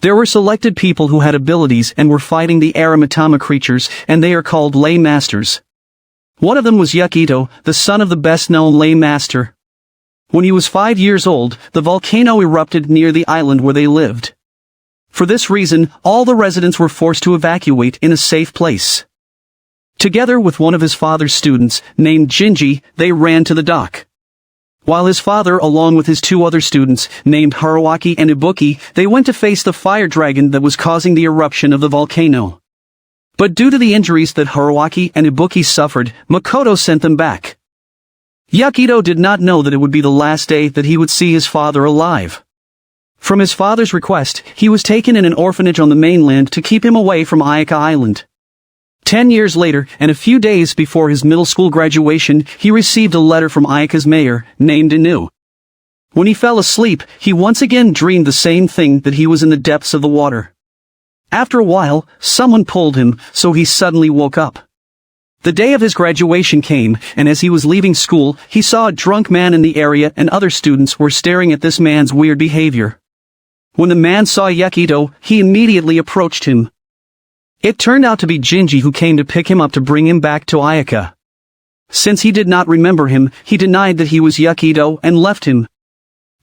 There were selected people who had abilities and were fighting the animecaps creatures, and they are called lay masters. One of them was Yukito, the son of the best-known lay master. When he was 5 years old, the volcano erupted near the island where they lived. For this reason, all the residents were forced to evacuate in a safe place. Together with one of his father's students, named Jinji, they ran to the dock. While his father, along with his 2 other students, named Haraki and Ibuki, they went to face the fire dragon that was causing the eruption of the volcano. But due to the injuries that Haraki and Ibuki suffered, Makoto sent them back. Yukito did not know that it would be the last day that he would see his father alive. From his father's request, he was taken in an orphanage on the mainland to keep him away from Aeka Island. 10 years later, and a few days before his middle school graduation, he received a letter from Ayaka's mayor, named Inu. When he fell asleep, he once again dreamed the same thing, that he was in the depths of the water. After a while, someone pulled him, so he suddenly woke up. The day of his graduation came, and as he was leaving school, he saw a drunk man in the area and other students were staring at this man's weird behavior. When the man saw Yukito, he immediately approached him. It turned out to be Jinji, who came to pick him up to bring him back to Ayaka. Since he did not remember him, he denied that he was Yukito and left him.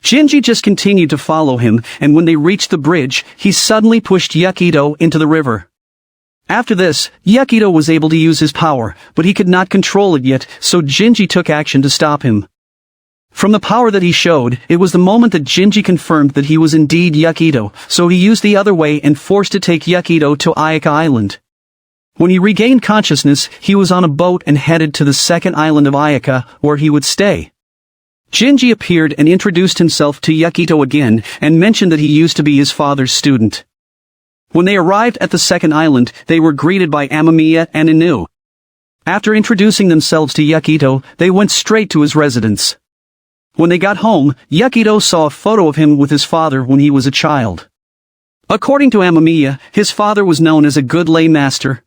Jinji just continued to follow him, and when they reached the bridge, he suddenly pushed Yukito into the river. After this, Yukito was able to use his power, but he could not control it yet, so Jinji took action to stop him. From the power that he showed, it was the moment that Jinji confirmed that he was indeed Yukito, so he used the other way and forced to take Yukito to Aeka Island. When he regained consciousness, he was on a boat and headed to the second island of Ayaka, where he would stay. Jinji appeared and introduced himself to Yukito again, and mentioned that he used to be his father's student. When they arrived at the second island, they were greeted by Amamiya and Inu. After introducing themselves to Yukito, they went straight to his residence. When they got home, Yukito saw a photo of him with his father when he was a child. According to Amamiya, his father was known as a good lay master.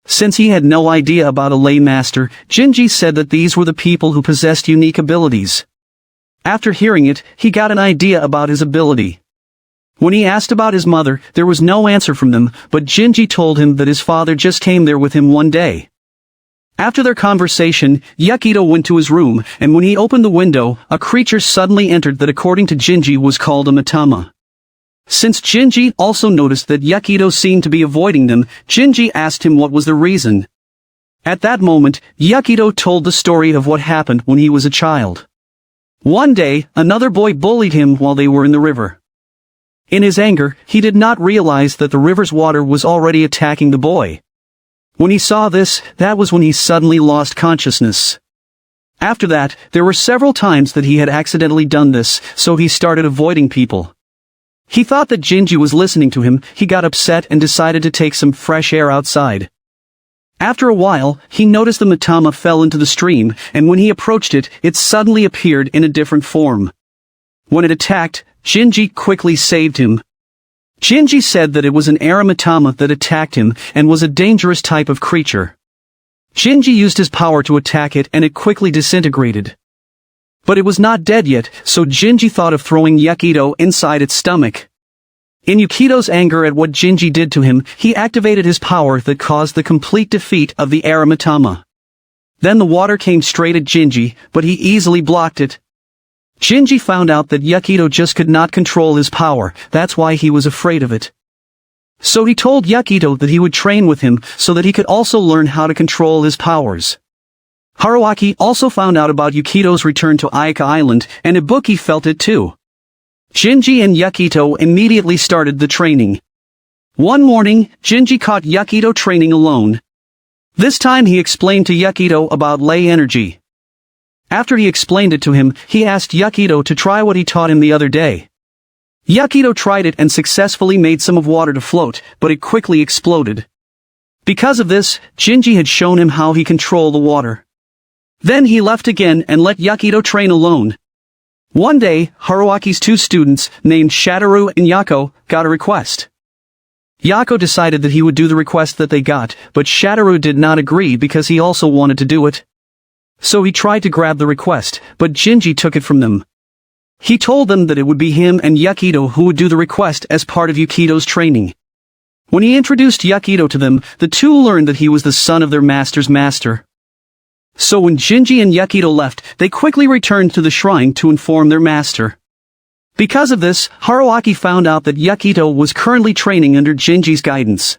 Since he had no idea about a lay master, Jinji said that these were the people who possessed unique abilities. After hearing it, he got an idea about his ability. When he asked about his mother, there was no answer from them, but Jinji told him that his father just came there with him one day. After their conversation, Yukito went to his room, and when he opened the window, a creature suddenly entered that according to Jinji was called a matama. Since Jinji also noticed that Yukito seemed to be avoiding them, Jinji asked him what was the reason. At that moment, Yukito told the story of what happened when he was a child. One day, another boy bullied him while they were in the river. In his anger, he did not realize that the river's water was already attacking the boy. When he saw this, that was when he suddenly lost consciousness. After that, there were several times that he had accidentally done this, so he started avoiding people. He thought that Jinji was listening to him. He got upset and decided to take some fresh air outside. After a while, he noticed the matama fell into the stream, and when he approached it, it suddenly appeared in a different form. When it attacked, Jinji quickly saved him. Jinji said that it was an animecaps that attacked him, and was a dangerous type of creature. Jinji used his power to attack it and it quickly disintegrated. But it was not dead yet, so Jinji thought of throwing Yukito inside its stomach. In Yukito's anger at what Jinji did to him, he activated his power that caused the complete defeat of the animecaps. Then the water came straight at Jinji, but he easily blocked it. Jinji found out that Yukito just could not control his power, that's why he was afraid of it. So he told Yukito that he would train with him so that he could also learn how to control his powers. Haraki also found out about Yukito's return to Aeka Island, and Ibuki felt it too. Jinji and Yukito immediately started the training. One morning, Jinji caught Yukito training alone. This time he explained to Yukito about ley energy. After he explained it to him, he asked Yukito to try what he taught him the other day. Yukito tried it and successfully made some of water to float, but it quickly exploded. Because of this, Jinji had shown him how he controlled the water. Then he left again and let Yukito train alone. One day, Haraki's 2 students, named Shadoro and Yako, got a request. Yako decided that he would do the request that they got, but Shadoro did not agree because he also wanted to do it. So he tried to grab the request, but Jinji took it from them. He told them that it would be him and Yukito who would do the request as part of Yukito's training. When he introduced Yukito to them, the two learned that he was the son of their master's master. So when Jinji and Yukito left, they quickly returned to the shrine to inform their master. Because of this, Haraki found out that Yukito was currently training under Jinji's guidance.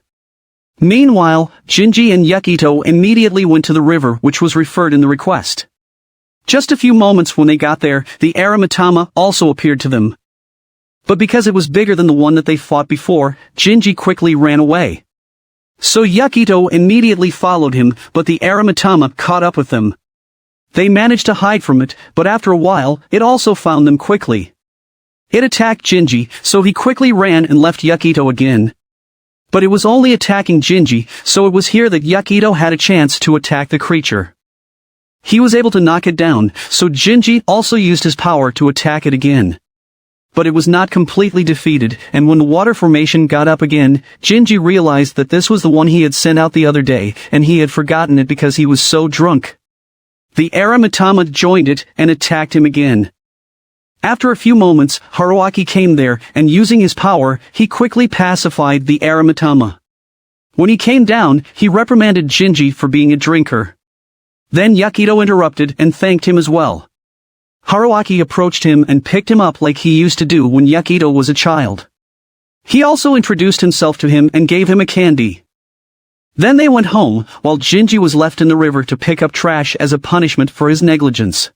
Meanwhile, Jinji and Yukito immediately went to the river which was referred in the request. Just a few moments when they got there, the animecaps also appeared to them. But because it was bigger than the one that they fought before, Jinji quickly ran away. So Yukito immediately followed him, but the animecaps caught up with them. They managed to hide from it, but after a while, it also found them quickly. It attacked Jinji, so he quickly ran and left Yukito again. But it was only attacking Jinji, so it was here that Yukito had a chance to attack the creature. He was able to knock it down, so Jinji also used his power to attack it again. But it was not completely defeated, and when the water formation got up again, Jinji realized that this was the one he had sent out the other day, and he had forgotten it because he was so drunk. The animecaps joined it and attacked him again. After a few moments, Haraki came there, and using his power, he quickly pacified the animecaps. When he came down, he reprimanded Jinji for being a drinker. Then Yukito interrupted and thanked him as well. Haraki approached him and picked him up like he used to do when Yukito was a child. He also introduced himself to him and gave him a candy. Then they went home, while Jinji was left in the river to pick up trash as a punishment for his negligence.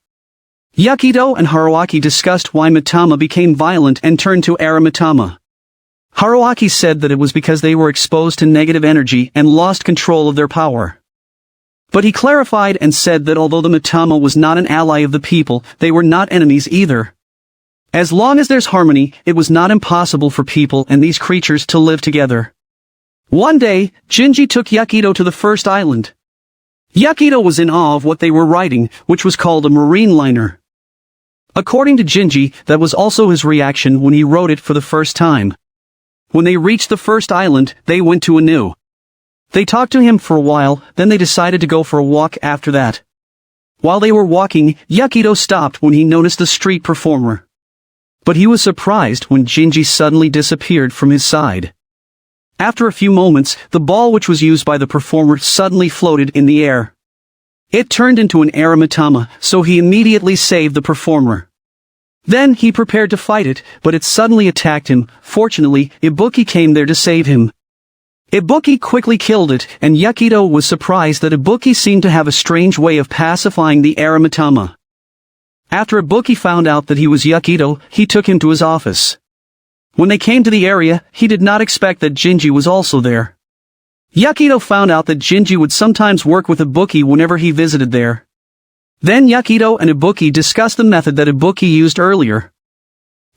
Yukito and Haraki discussed why animecaps became violent and turned to animecaps. Haraki said that it was because they were exposed to negative energy and lost control of their power. But he clarified and said that although the animecaps was not an ally of the people, they were not enemies either. As long as there's harmony, it was not impossible for people and these creatures to live together. One day, Jinji took Yukito to the first island. Yukito was in awe of what they were riding, which was called a marine liner. According to Jinji, that was also his reaction when he rode it for the first time. When they reached the first island, they went to a new. They talked to him for a while, then they decided to go for a walk after that. While they were walking, Yukito stopped when he noticed a street performer. But he was surprised when Jinji suddenly disappeared from his side. After a few moments, the ball which was used by the performer suddenly floated in the air. It turned into an animecaps, so he immediately saved the performer. Then he prepared to fight it, but it suddenly attacked him. Fortunately, Ibuki came there to save him. Ibuki quickly killed it, and Yukito was surprised that Ibuki seemed to have a strange way of pacifying the animecaps. After Ibuki found out that he was Yukito, he took him to his office. When they came to the area, he did not expect that Jinji was also there. Yukito found out that Jinji would sometimes work with Ibuki whenever he visited there. Then Yukito and Ibuki discussed the method that Ibuki used earlier.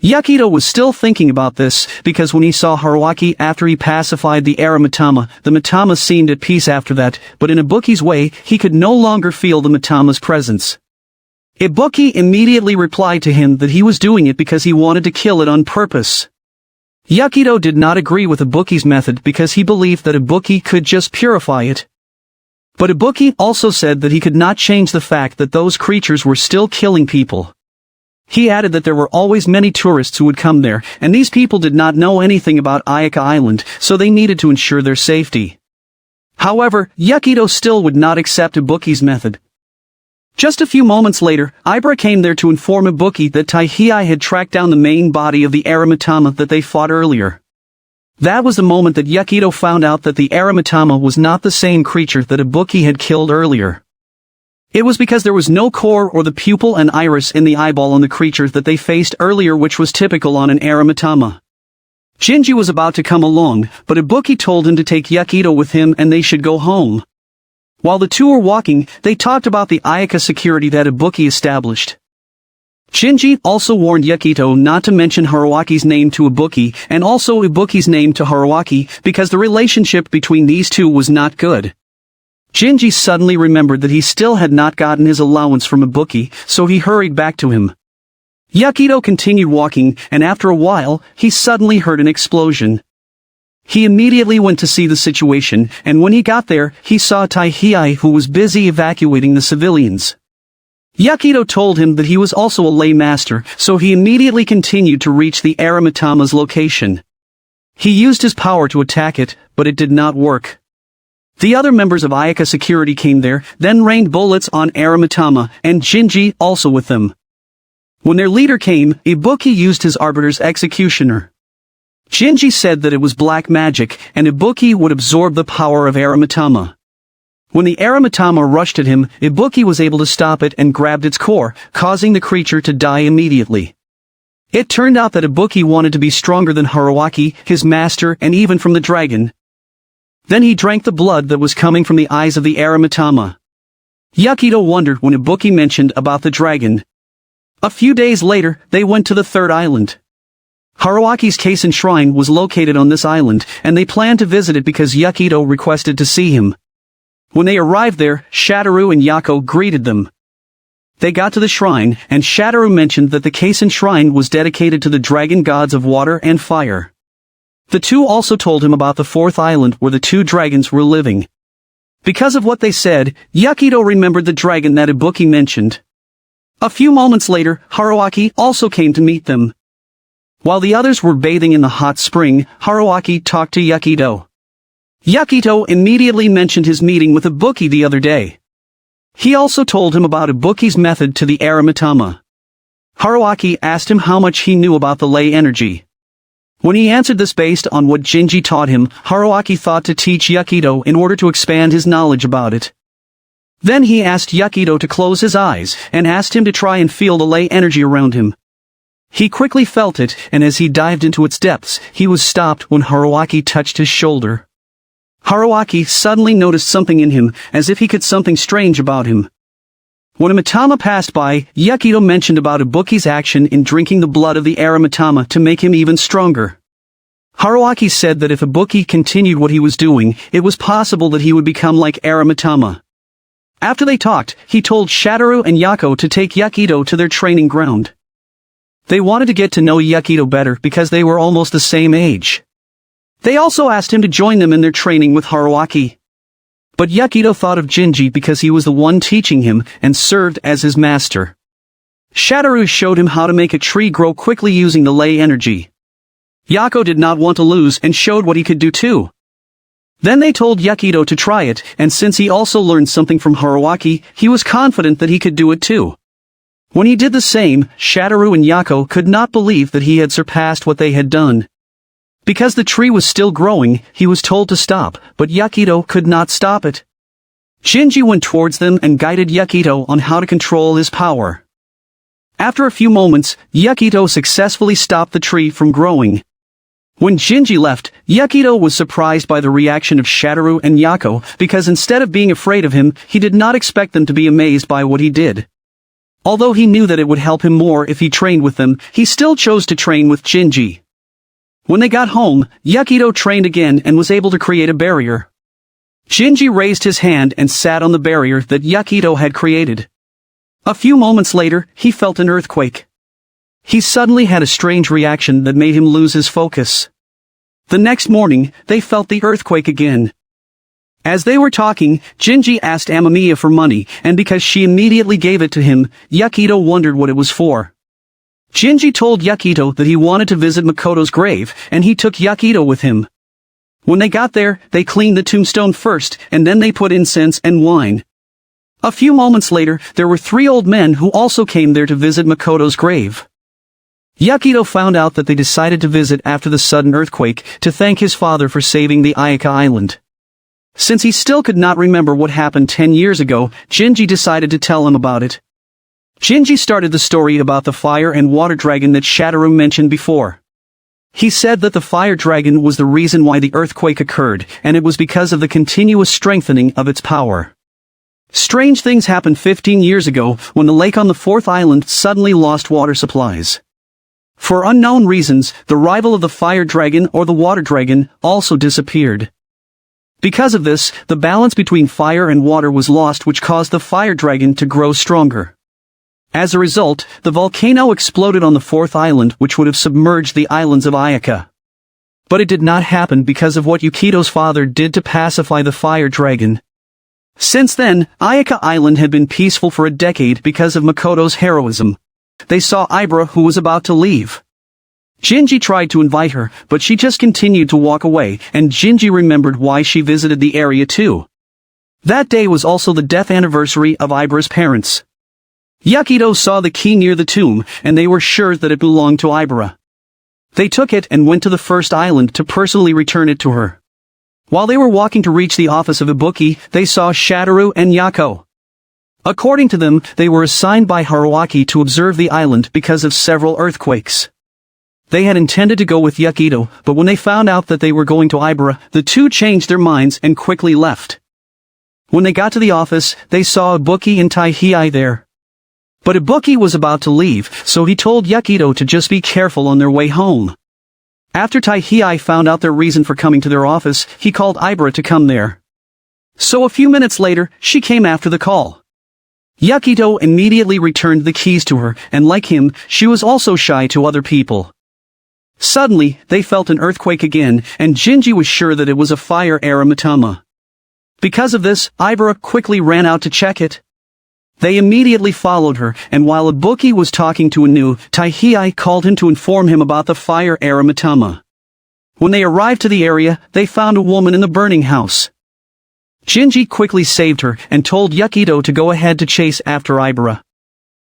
Yukito was still thinking about this, because when he saw Haraki after he pacified the animecaps seemed at peace after that, but in Ibuki's way, he could no longer feel the animecaps' presence. Ibuki immediately replied to him that he was doing it because he wanted to kill it on purpose. Yukito did not agree with Ibuki's method because he believed that Ibuki could just purify it. But Ibuki also said that he could not change the fact that those creatures were still killing people. He added that there were always many tourists who would come there, and these people did not know anything about Aeka Island, so they needed to ensure their safety. However, Yukito still would not accept Ibuki's method. Just a few moments later, Ibra came there to inform Ibuki that Taihei had tracked down the main body of the animecaps that they fought earlier. That was the moment that Yukito found out that the animecaps was not the same creature that Ibuki had killed earlier. It was because there was no core or the pupil and iris in the eyeball on the creature that they faced earlier, which was typical on an animecaps. Jinji was about to come along, but Ibuki told him to take Yukito with him and they should go home. While the two were walking, they talked about the Ayaka security that Ibuki established. Jinji also warned Yukito not to mention Haraki's name to Ibuki, and also Ibuki's name to Haraki, because the relationship between these two was not good. Jinji suddenly remembered that he still had not gotten his allowance from Ibuki, so he hurried back to him. Yukito continued walking, and after a while, he suddenly heard an explosion. He immediately went to see the situation, and when he got there, he saw Taihei who was busy evacuating the civilians. Yukito told him that he was also a lay master, so he immediately continued to reach the Arimatama's location. He used his power to attack it, but it did not work. The other members of Ayaka security came there, then rained bullets on Arimatama, and Jinji also with them. When their leader came, Ibuki used his arbiter's executioner. Jinji said that it was black magic, and Ibuki would absorb the power of Arimatama. When the Arimatama rushed at him, Ibuki was able to stop it and grabbed its core, causing the creature to die immediately. It turned out that Ibuki wanted to be stronger than Haraki, his master, and even from the dragon. Then he drank the blood that was coming from the eyes of the Arimatama. Yukito wondered when Ibuki mentioned about the dragon. A few days later, they went to the third island. Haraki's Kaisen shrine was located on this island, and they planned to visit it because Yukito requested to see him. When they arrived there, Shadoro and Yako greeted them. They got to the shrine, and Shadoro mentioned that the Kaisen shrine was dedicated to the dragon gods of water and fire. The two also told him about the fourth island where the two dragons were living. Because of what they said, Yukito remembered the dragon that Ibuki mentioned. A few moments later, Haraki also came to meet them. While the others were bathing in the hot spring, Haraki talked to Yukito. Yukito immediately mentioned his meeting with Ibuki the other day. He also told him about Ibuki's method to the Arimatama. Haraki asked him how much he knew about the ley energy. When he answered this based on what Jinji taught him, Haraki thought to teach Yukito in order to expand his knowledge about it. Then he asked Yukito to close his eyes, and asked him to try and feel the ley energy around him. He quickly felt it, and as he dived into its depths, he was stopped when Haraki touched his shoulder. Haraki suddenly noticed something in him, as if he could something strange about him. When Amatama passed by, Yukito mentioned about Ibuki's action in drinking the blood of the Arimatama to make him even stronger. Haraki said that if Ibuki continued what he was doing, it was possible that he would become like Arimatama. After they talked, he told Shadoro and Yako to take Yukito to their training ground. They wanted to get to know Yukito better because they were almost the same age. They also asked him to join them in their training with Haraki. But Yukito thought of Jinji because he was the one teaching him and served as his master. Shadoro showed him how to make a tree grow quickly using the ley energy. Yako did not want to lose and showed what he could do too. Then they told Yukito to try it, and since he also learned something from Haraki, he was confident that he could do it too. When he did the same, Shadoro and Yako could not believe that he had surpassed what they had done. Because the tree was still growing, he was told to stop, but Yukito could not stop it. Jinji went towards them and guided Yukito on how to control his power. After a few moments, Yukito successfully stopped the tree from growing. When Jinji left, Yukito was surprised by the reaction of Shadoro and Yako, because instead of being afraid of him, he did not expect them to be amazed by what he did. Although he knew that it would help him more if he trained with them, he still chose to train with Jinji. When they got home, Yukito trained again and was able to create a barrier. Jinji raised his hand and sat on the barrier that Yukito had created. A few moments later, he felt an earthquake. He suddenly had a strange reaction that made him lose his focus. The next morning, they felt the earthquake again. As they were talking, Jinji asked Amamiya for money, and because she immediately gave it to him, Yukito wondered what it was for. Jinji told Yukito that he wanted to visit Makoto's grave, and he took Yukito with him. When they got there, they cleaned the tombstone first, and then they put incense and wine. A few moments later, there were 3 old men who also came there to visit Makoto's grave. Yukito found out that they decided to visit after the sudden earthquake to thank his father for saving the Aeka Island. Since he still could not remember what happened 10 years ago, Jinji decided to tell him about it. Jinji started the story about the fire and water dragon that Shadoro mentioned before. He said that the fire dragon was the reason why the earthquake occurred, and it was because of the continuous strengthening of its power. Strange things happened 15 years ago when the lake on the 4th island suddenly lost water supplies. For unknown reasons, the rival of the fire dragon or the water dragon also disappeared. Because of this, the balance between fire and water was lost, which caused the fire dragon to grow stronger. As a result, the volcano exploded on the 4th island, which would have submerged the islands of Ayaka. But it did not happen because of what Yukito's father did to pacify the fire dragon. Since then, Aeka Island had been peaceful for a decade because of Makoto's heroism. They saw Ibra, who was about to leave. Jinji tried to invite her, but she just continued to walk away, and Jinji remembered why she visited the area too. That day was also the death anniversary of Ibra's parents. Yukito saw the key near the tomb, and they were sure that it belonged to Ibra. They took it and went to the first island to personally return it to her. While they were walking to reach the office of Ibuki, they saw Shadoro and Yako. According to them, they were assigned by Haraki to observe the island because of several earthquakes. They had intended to go with Yukito, but when they found out that they were going to Ibra, the two changed their minds and quickly left. When they got to the office, they saw Ibuki and Taihei there. But Ibuki was about to leave, so he told Yukito to just be careful on their way home. After Taihei found out their reason for coming to their office, he called Ibra to come there. So a few minutes later, she came after the call. Yukito immediately returned the keys to her, and like him, she was also shy to other people. Suddenly, they felt an earthquake again, and Jinji was sure that it was a fire animecaps. Because of this, Ibra quickly ran out to check it. They immediately followed her, and while Ibuki was talking to Anu, Taihei called him to inform him about the fire animecaps. When they arrived to the area, they found a woman in the burning house. Jinji quickly saved her, and told Yukito to go ahead to chase after Ibra.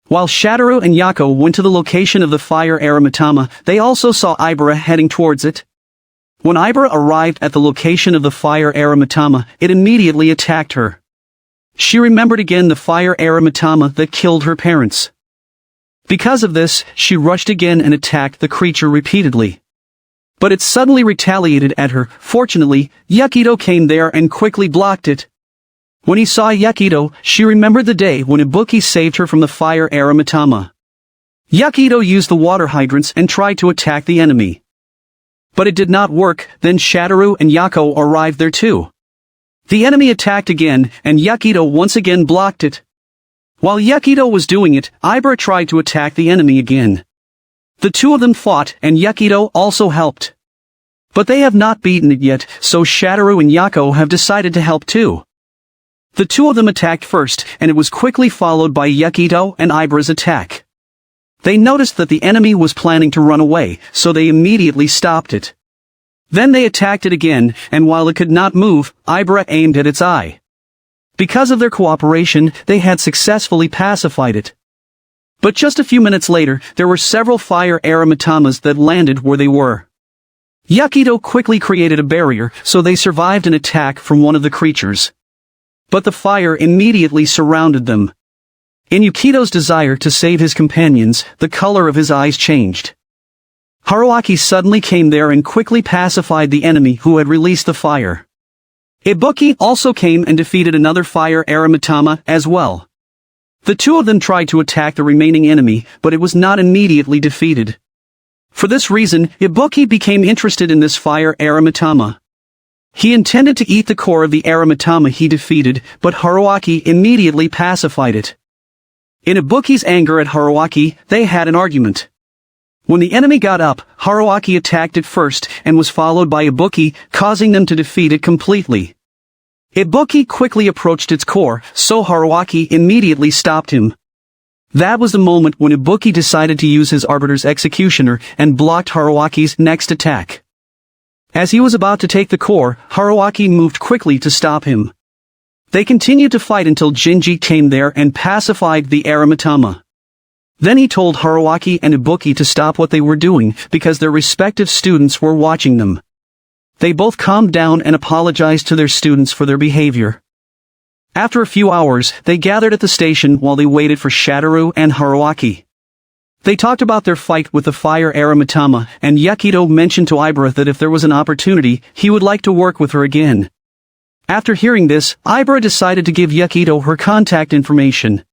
While Shadoro and Yako went to the location of the fire animecaps, they also saw Ibra heading towards it. When Ibra arrived at the location of the fire animecaps, it immediately attacked her. She remembered again the fire animecaps that killed her parents. Because of this, she rushed again and attacked the creature repeatedly. But it suddenly retaliated at her. Fortunately, Yukito came there and quickly blocked it. When he saw Yukito, she remembered the day when Ibuki saved her from the fire animecaps. Yukito used the water hydrants and tried to attack the enemy. But it did not work. Then Shadoro and Yako arrived there too. The enemy attacked again, and Yukito once again blocked it. While Yukito was doing it, Ibra tried to attack the enemy again. The two of them fought, and Yukito also helped. But they have not beaten it yet, so Shadoro and Yako have decided to help too. The two of them attacked first, and it was quickly followed by Yukito and Ibra's attack. They noticed that the enemy was planning to run away, so they immediately stopped it. Then they attacked it again, and while it could not move, Ibra aimed at its eye. Because of their cooperation, they had successfully pacified it. But just a few minutes later, there were several fire animecaps that landed where they were. Yukito quickly created a barrier, so they survived an attack from one of the creatures. But the fire immediately surrounded them. In Yukito's desire to save his companions, the color of his eyes changed. Haraki suddenly came there and quickly pacified the enemy who had released the fire. Ibuki also came and defeated another fire animecaps as well. The two of them tried to attack the remaining enemy, but it was not immediately defeated. For this reason, Ibuki became interested in this fire animecaps. He intended to eat the core of the animecaps he defeated, but Haraki immediately pacified it. In Ibuki's anger at Haraki, they had an argument. When the enemy got up, Haraki attacked it first and was followed by Ibuki, causing them to defeat it completely. Ibuki quickly approached its core, so Haraki immediately stopped him. That was the moment when Ibuki decided to use his Arbiter's Executioner and blocked Haraki's next attack. As he was about to take the core, Haraki moved quickly to stop him. They continued to fight until Jinji came there and pacified the animecaps. Then he told Haraki and Ibuki to stop what they were doing, because their respective students were watching them. They both calmed down and apologized to their students for their behavior. After a few hours, they gathered at the station while they waited for Shadoro and Haraki. They talked about their fight with the fire animecaps, and Yukito mentioned to Ibra that if there was an opportunity, he would like to work with her again. After hearing this, Ibra decided to give Yukito her contact information.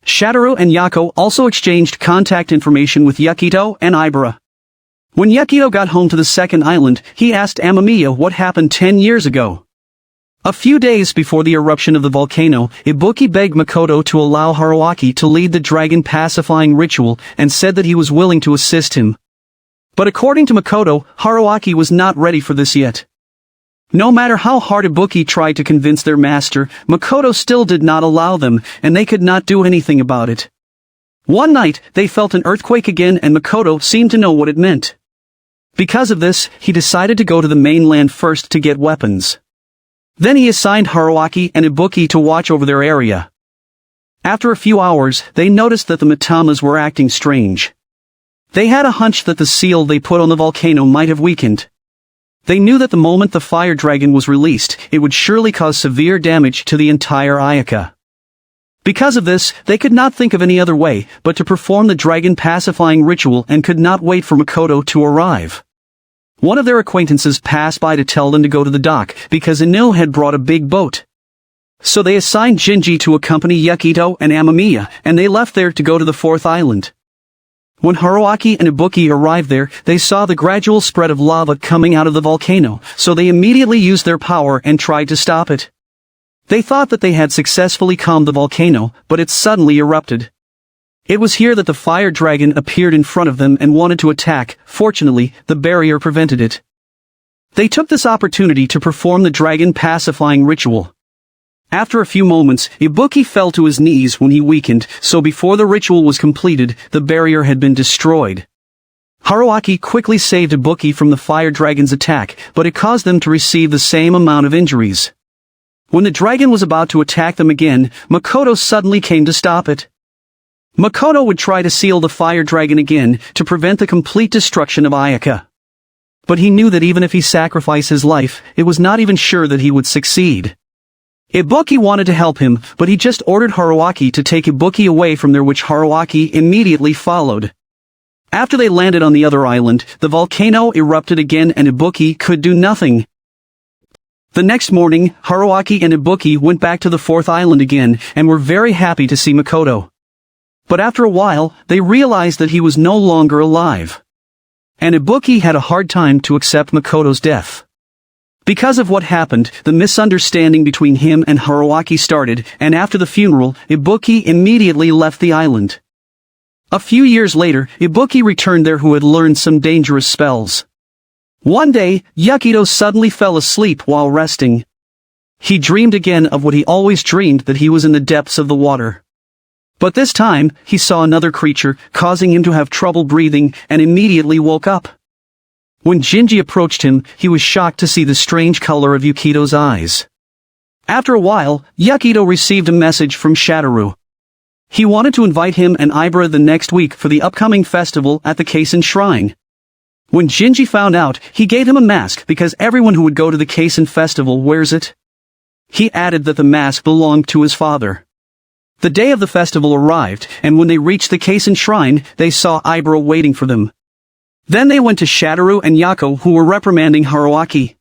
Shadoro and Yako also exchanged contact information with Yukito and Ibra. When Yukito got home to the second island, he asked Amamiya what happened 10 years ago. A few days before the eruption of the volcano, Ibuki begged Makoto to allow Haraki to lead the dragon pacifying ritual and said that he was willing to assist him. But according to Makoto, Haraki was not ready for this yet. No matter how hard Ibuki tried to convince their master, Makoto still did not allow them, and they could not do anything about it. One night, they felt an earthquake again and Makoto seemed to know what it meant. Because of this, he decided to go to the mainland first to get weapons. Then he assigned Haraki and Ibuki to watch over their area. After a few hours, they noticed that the Matamas were acting strange. They had a hunch that the seal they put on the volcano might have weakened. They knew that the moment the fire dragon was released, it would surely cause severe damage to the entire Ayaka. Because of this, they could not think of any other way but to perform the dragon pacifying ritual and could not wait for Makoto to arrive. One of their acquaintances passed by to tell them to go to the dock because Inu had brought a big boat. So they assigned Jinji to accompany Yukito and Amamiya, and they left there to go to the fourth island. When Haraki and Ibuki arrived there, they saw the gradual spread of lava coming out of the volcano, so they immediately used their power and tried to stop it. They thought that they had successfully calmed the volcano, but it suddenly erupted. It was here that the fire dragon appeared in front of them and wanted to attack. Fortunately, the barrier prevented it. They took this opportunity to perform the dragon pacifying ritual. After a few moments, Ibuki fell to his knees when he weakened, so before the ritual was completed, the barrier had been destroyed. Haraki quickly saved Ibuki from the fire dragon's attack, but it caused them to receive the same amount of injuries. When the dragon was about to attack them again, Makoto suddenly came to stop it. Makoto would try to seal the fire dragon again, to prevent the complete destruction of Ayaka. But he knew that even if he sacrificed his life, it was not even sure that he would succeed. Ibuki wanted to help him, but he just ordered Haraki to take Ibuki away from there, which Haraki immediately followed. After they landed on the other island, the volcano erupted again and Ibuki could do nothing. The next morning, Haraki and Ibuki went back to the fourth island again, and were very happy to see Makoto. But after a while, they realized that he was no longer alive. And Ibuki had a hard time to accept Makoto's death. Because of what happened, the misunderstanding between him and Haraki started, and after the funeral, Ibuki immediately left the island. A few years later, Ibuki returned there who had learned some dangerous spells. One day, Yukito suddenly fell asleep while resting. He dreamed again of what he always dreamed, that he was in the depths of the water. But this time, he saw another creature, causing him to have trouble breathing, and immediately woke up. When Jinji approached him, he was shocked to see the strange color of Yukito's eyes. After a while, Yukito received a message from Shadowru. He wanted to invite him and Ibra the next week for the upcoming festival at the Kaisen Shrine. When Jinji found out, he gave him a mask because everyone who would go to the Kaisen festival wears it. He added that the mask belonged to his father. The day of the festival arrived, and when they reached the Kaisen Shrine, they saw Ibra waiting for them. Then they went to Shadowru and Yako, who were reprimanding Haraki.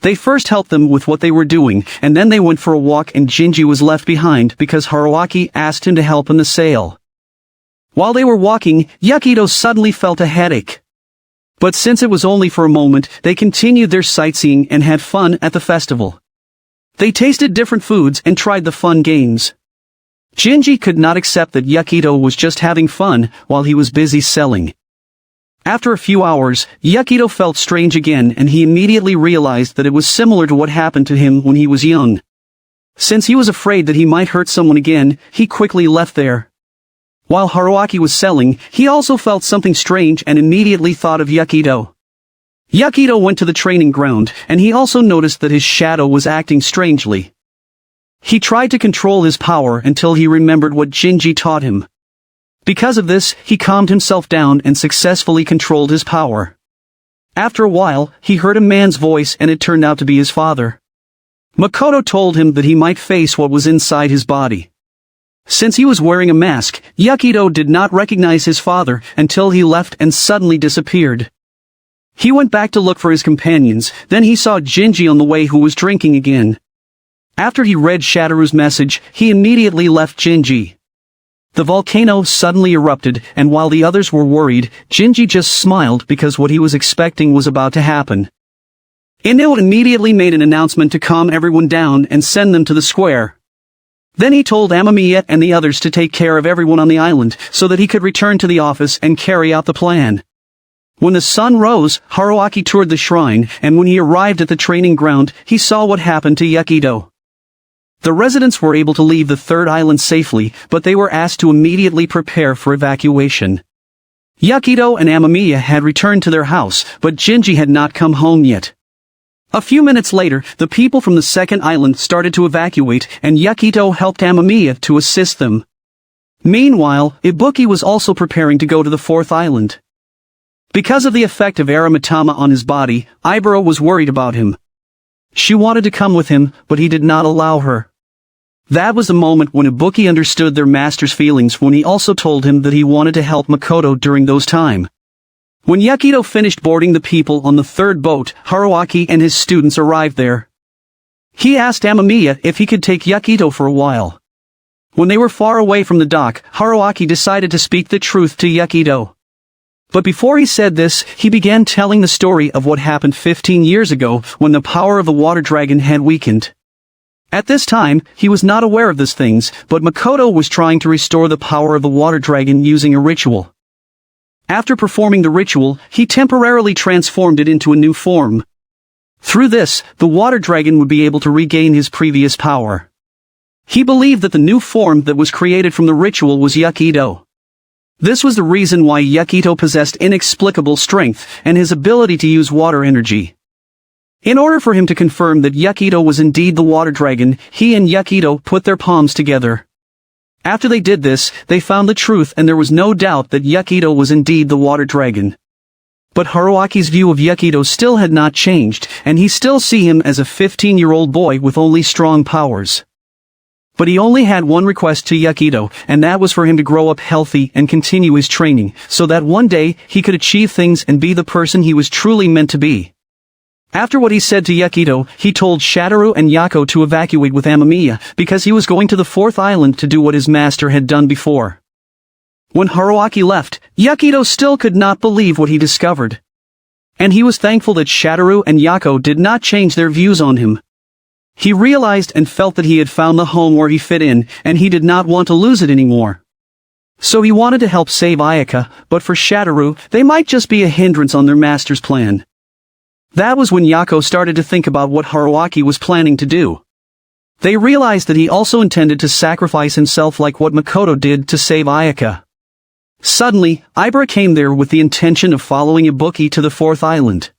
They first helped them with what they were doing, and then they went for a walk and Jinji was left behind because Haraki asked him to help in the sale. While they were walking, Yukito suddenly felt a headache. But since it was only for a moment, they continued their sightseeing and had fun at the festival. They tasted different foods and tried the fun games. Jinji could not accept that Yukito was just having fun while he was busy selling. After a few hours, Yukito felt strange again and he immediately realized that it was similar to what happened to him when he was young. Since he was afraid that he might hurt someone again, he quickly left there. While Haraki was selling, he also felt something strange and immediately thought of Yukito. Yukito went to the training ground, and he also noticed that his shadow was acting strangely. He tried to control his power until he remembered what Jinji taught him. Because of this, he calmed himself down and successfully controlled his power. After a while, he heard a man's voice and it turned out to be his father. Makoto told him that he might face what was inside his body. Since he was wearing a mask, Yukito did not recognize his father until he left and suddenly disappeared. He went back to look for his companions, then he saw Jinji on the way who was drinking again. After he read Shadowru's message, he immediately left Jinji. The volcano suddenly erupted, and while the others were worried, Jinji just smiled because what he was expecting was about to happen. Inu immediately made an announcement to calm everyone down and send them to the square. Then he told Amamiya and the others to take care of everyone on the island, so that he could return to the office and carry out the plan. When the sun rose, Haraki toured the shrine, and when he arrived at the training ground, he saw what happened to Yakido. The residents were able to leave the third island safely, but they were asked to immediately prepare for evacuation. Yakido and Amamiya had returned to their house, but Jinji had not come home yet. A few minutes later, the people from the second island started to evacuate, and Yakido helped Amamiya to assist them. Meanwhile, Ibuki was also preparing to go to the fourth island. Because of the effect of Aramitama on his body, Iburo was worried about him. She wanted to come with him, but he did not allow her. That was the moment when Ibuki understood their master's feelings when he also told him that he wanted to help Makoto during those time. When Yakido finished boarding the people on the third boat, Haraki and his students arrived there. He asked Amamiya if he could take Yakido for a while. When they were far away from the dock, Haraki decided to speak the truth to Yakido. But before he said this, he began telling the story of what happened 15 years ago when the power of the water dragon had weakened. At this time, he was not aware of these things, but Makoto was trying to restore the power of the water dragon using a ritual. After performing the ritual, he temporarily transformed it into a new form. Through this, the water dragon would be able to regain his previous power. He believed that the new form that was created from the ritual was Yakido. This was the reason why Yakido possessed inexplicable strength and his ability to use water energy. In order for him to confirm that Yakido was indeed the water dragon, he and Yakido put their palms together. After they did this, they found the truth and there was no doubt that Yakido was indeed the water dragon. But Haraki's view of Yakido still had not changed, and he still see him as a 15-year-old boy with only strong powers. But he only had one request to Yakido, and that was for him to grow up healthy and continue his training, so that one day he could achieve things and be the person he was truly meant to be. After what he said to Yakido, he told Shadoro and Yako to evacuate with Amamiya, because he was going to the fourth island to do what his master had done before. When Haraki left, Yakido still could not believe what he discovered. And he was thankful that Shadoro and Yako did not change their views on him. He realized and felt that he had found the home where he fit in, and he did not want to lose it anymore. So he wanted to help save Ayaka, but for Shadoro, they might just be a hindrance on their master's plan. That was when Yako started to think about what Haraki was planning to do. They realized that he also intended to sacrifice himself like what Makoto did to save Ayaka. Suddenly, Iburo came there with the intention of following Ibuki to the fourth island.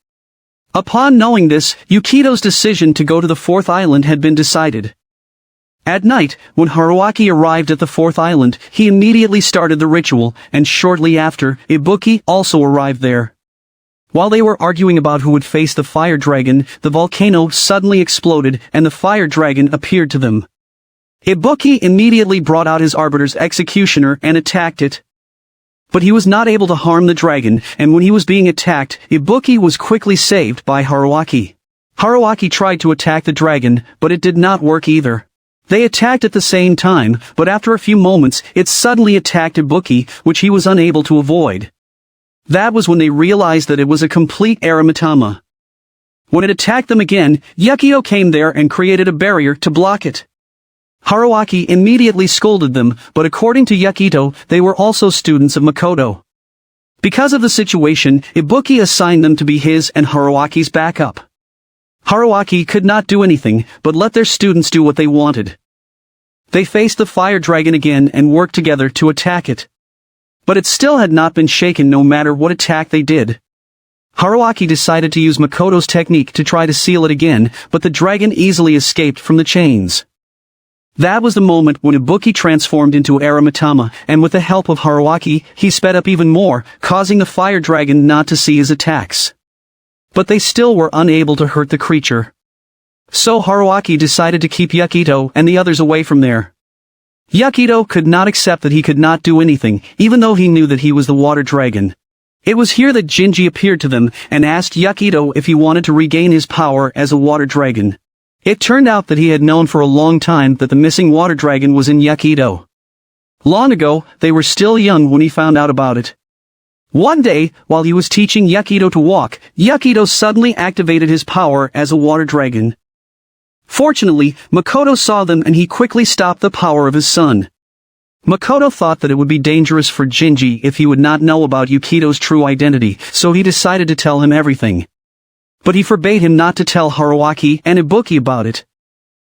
Upon knowing this, Yukido's decision to go to the fourth island had been decided. At night, when Haraki arrived at the fourth island, he immediately started the ritual, and shortly after, Ibuki also arrived there. While they were arguing about who would face the fire dragon, the volcano suddenly exploded and the fire dragon appeared to them. Ibuki immediately brought out his arbiter's executioner and attacked it. But he was not able to harm the dragon, and when he was being attacked, Ibuki was quickly saved by Haraki. Haraki tried to attack the dragon, but it did not work either. They attacked at the same time, but after a few moments, it suddenly attacked Ibuki, which he was unable to avoid. That was when they realized that it was a complete Aramitama. When it attacked them again, Yakido came there and created a barrier to block it. Haraki immediately scolded them, but according to Yakido, they were also students of Makoto. Because of the situation, Ibuki assigned them to be his and Haraki's backup. Haraki could not do anything, but let their students do what they wanted. They faced the fire dragon again and worked together to attack it. But it still had not been shaken no matter what attack they did. Haraki decided to use Makoto's technique to try to seal it again, but the dragon easily escaped from the chains. That was the moment when Ibuki transformed into Aramitama, and with the help of Haraki, he sped up even more, causing the fire dragon not to see his attacks. But they still were unable to hurt the creature. So Haraki decided to keep Yakido and the others away from there. Yakido could not accept that he could not do anything, even though he knew that he was the water dragon. It was here that Jinji appeared to them, and asked Yakido if he wanted to regain his power as a water dragon. It turned out that he had known for a long time that the missing water dragon was in Yakido. Long ago, they were still young when he found out about it. One day, while he was teaching Yakido to walk, Yakido suddenly activated his power as a water dragon. Fortunately, Makoto saw them and he quickly stopped the power of his son. Makoto thought that it would be dangerous for Jinji if he would not know about Yukito's true identity, so he decided to tell him everything. But he forbade him not to tell Haraki and Ibuki about it.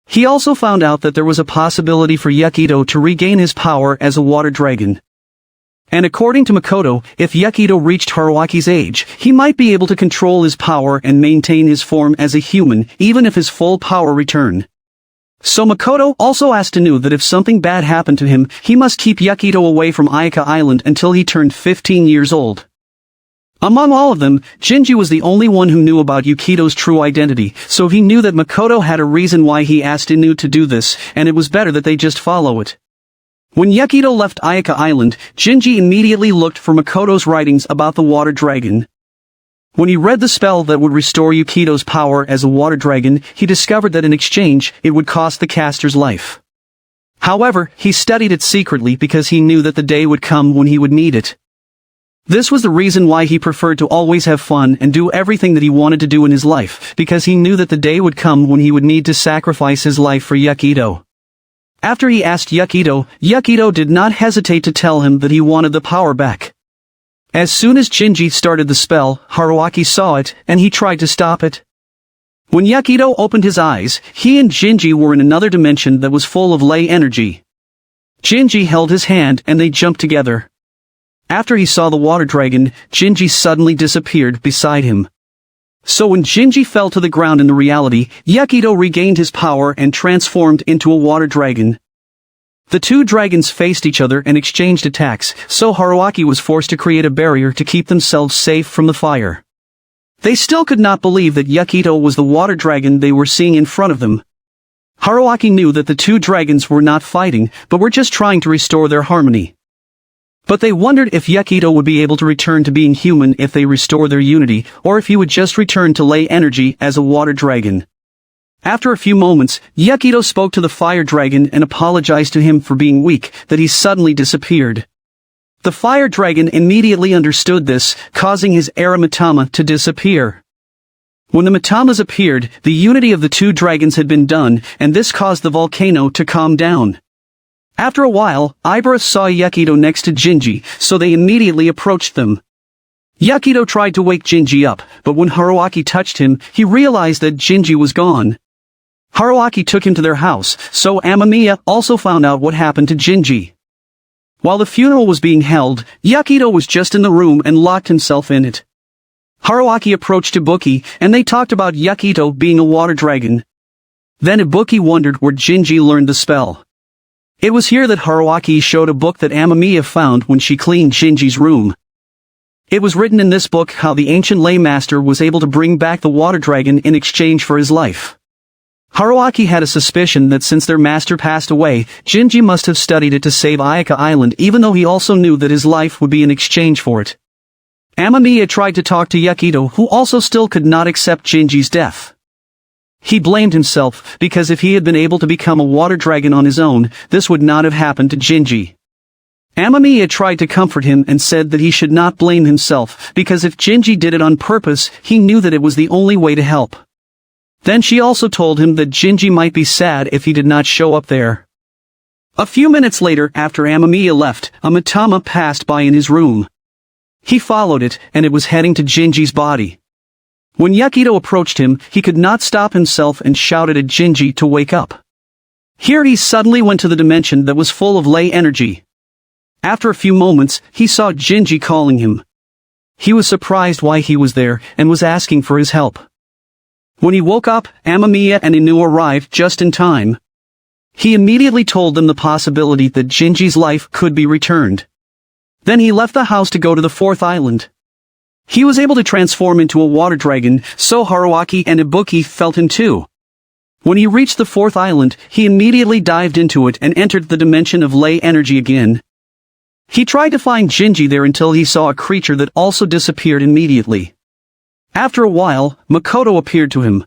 He also found out that there was a possibility for Yukito to regain his power as a water dragon. And according to Makoto, if Yukito reached Haraki's age, he might be able to control his power and maintain his form as a human, even if his full power returned. So Makoto also asked Inu that if something bad happened to him, he must keep Yukito away from Aeka Island until he turned 15 years old. Among all of them, Jinji was the only one who knew about Yukito's true identity, so he knew that Makoto had a reason why he asked Inu to do this, and it was better that they just follow it. When Yukito left Aeka Island, Jinji immediately looked for Makoto's writings about the water dragon. When he read the spell that would restore Yukito's power as a water dragon, he discovered that in exchange, it would cost the caster's life. However, he studied it secretly because he knew that the day would come when he would need it. This was the reason why he preferred to always have fun and do everything that he wanted to do in his life, because he knew that the day would come when he would need to sacrifice his life for Yukito. After he asked Yukito, Yukito did not hesitate to tell him that he wanted the power back. As soon as Jinji started the spell, Haraki saw it, and he tried to stop it. When Yukito opened his eyes, he and Jinji were in another dimension that was full of ley energy. Jinji held his hand and they jumped together. After he saw the water dragon, Jinji suddenly disappeared beside him. So when Jinji fell to the ground in the reality, Yukito regained his power and transformed into a water dragon. The two dragons faced each other and exchanged attacks, so Haraki was forced to create a barrier to keep themselves safe from the fire. They still could not believe that Yukito was the water dragon they were seeing in front of them. Haraki knew that the two dragons were not fighting, but were just trying to restore their harmony. But they wondered if Yukito would be able to return to being human if they restore their unity, or if he would just return to ley energy as a water dragon. After a few moments, Yukito spoke to the fire dragon and apologized to him for being weak, that he suddenly disappeared. The fire dragon immediately understood this, causing his animecaps to disappear. When the animecaps appeared, the unity of the two dragons had been done, and this caused the volcano to calm down. After a while, Ibara saw Yukito next to Jinji, so they immediately approached them. Yukito tried to wake Jinji up, but when Haraki touched him, he realized that Jinji was gone. Haraki took him to their house, so Amamiya also found out what happened to Jinji. While the funeral was being held, Yukito was just in the room and locked himself in it. Haraki approached Ibuki, and they talked about Yukito being a water dragon. Then Ibuki wondered where Jinji learned the spell. It was here that Haraki showed a book that Amamiya found when she cleaned Jinji's room. It was written in this book how the ancient lay master was able to bring back the water dragon in exchange for his life. Haraki had a suspicion that since their master passed away, Jinji must have studied it to save Aeka Island, even though he also knew that his life would be in exchange for it. Amamiya tried to talk to Yukito, who also still could not accept Jinji's death. He blamed himself, because if he had been able to become a water dragon on his own, this would not have happened to Jinji. Amamiya tried to comfort him and said that he should not blame himself, because if Jinji did it on purpose, he knew that it was the only way to help. Then she also told him that Jinji might be sad if he did not show up there. A few minutes later, after Amamiya left, a animecaps passed by in his room. He followed it, and it was heading to Jinji's body. When Yukito approached him, he could not stop himself and shouted at Jinji to wake up. Here he suddenly went to the dimension that was full of ley energy. After a few moments, he saw Jinji calling him. He was surprised why he was there, and was asking for his help. When he woke up, Amamiya and Inu arrived just in time. He immediately told them the possibility that Jinji's life could be returned. Then he left the house to go to the fourth island. He was able to transform into a water dragon, so Haraki and Ibuki felt him too. When he reached the fourth island, he immediately dived into it and entered the dimension of ley energy again. He tried to find Jinji there until he saw a creature that also disappeared immediately. After a while, Makoto appeared to him.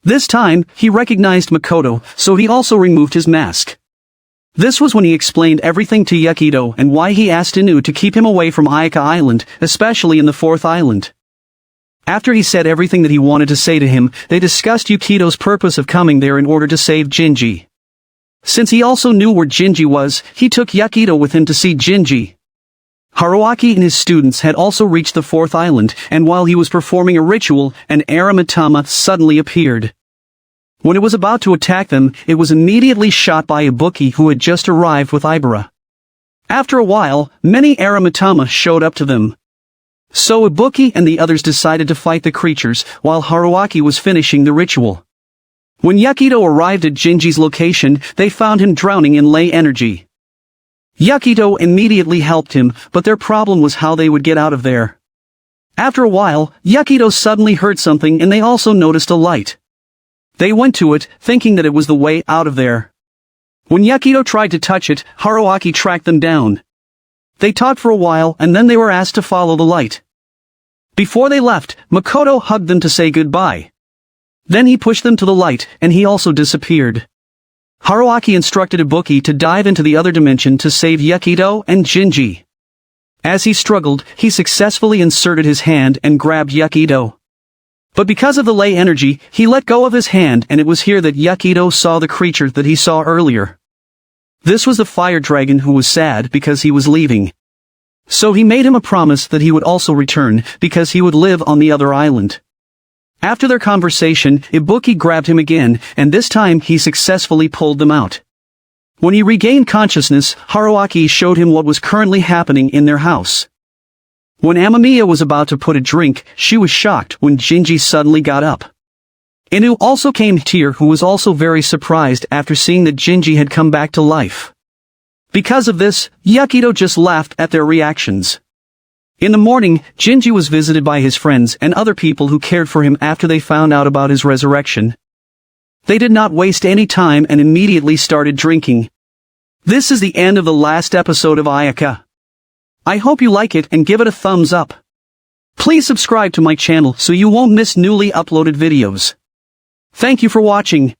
This time, he recognized Makoto, so he also removed his mask. This was when he explained everything to Yukito and why he asked Inu to keep him away from Aeka Island, especially in the fourth island. After he said everything that he wanted to say to him, they discussed Yukito's purpose of coming there in order to save Jinji. Since he also knew where Jinji was, he took Yukito with him to see Jinji. Haraki and his students had also reached the fourth island, and while he was performing a ritual, an animecaps suddenly appeared. When it was about to attack them, it was immediately shot by Ibuki, who had just arrived with Ibara. After a while, many animecaps showed up to them. So Ibuki and the others decided to fight the creatures, while Haraki was finishing the ritual. When Yukito arrived at Jinji's location, they found him drowning in ley energy. Yukito immediately helped him, but their problem was how they would get out of there. After a while, Yukito suddenly heard something and they also noticed a light. They went to it, thinking that it was the way out of there. When Yukito tried to touch it, Haraki tracked them down. They talked for a while and then they were asked to follow the light. Before they left, Makoto hugged them to say goodbye. Then he pushed them to the light, and he also disappeared. Haraki instructed Ibuki to dive into the other dimension to save Yukito and Jinji. As he struggled, he successfully inserted his hand and grabbed Yukito. But because of the ley energy, he let go of his hand, and it was here that Yukito saw the creature that he saw earlier. This was the fire dragon, who was sad because he was leaving. So he made him a promise that he would also return, because he would live on the other island. After their conversation, Ibuki grabbed him again, and this time he successfully pulled them out. When he regained consciousness, Haraki showed him what was currently happening in their house. When Amamiya was about to put a drink, she was shocked when Jinji suddenly got up. Inu also came here, who was also very surprised after seeing that Jinji had come back to life. Because of this, Yukito just laughed at their reactions. In the morning, Jinji was visited by his friends and other people who cared for him after they found out about his resurrection. They did not waste any time and immediately started drinking. This is the end of the last episode of Ayaka. I hope you like it and give it a thumbs up. Please subscribe to my channel so you won't miss newly uploaded videos. Thank you for watching.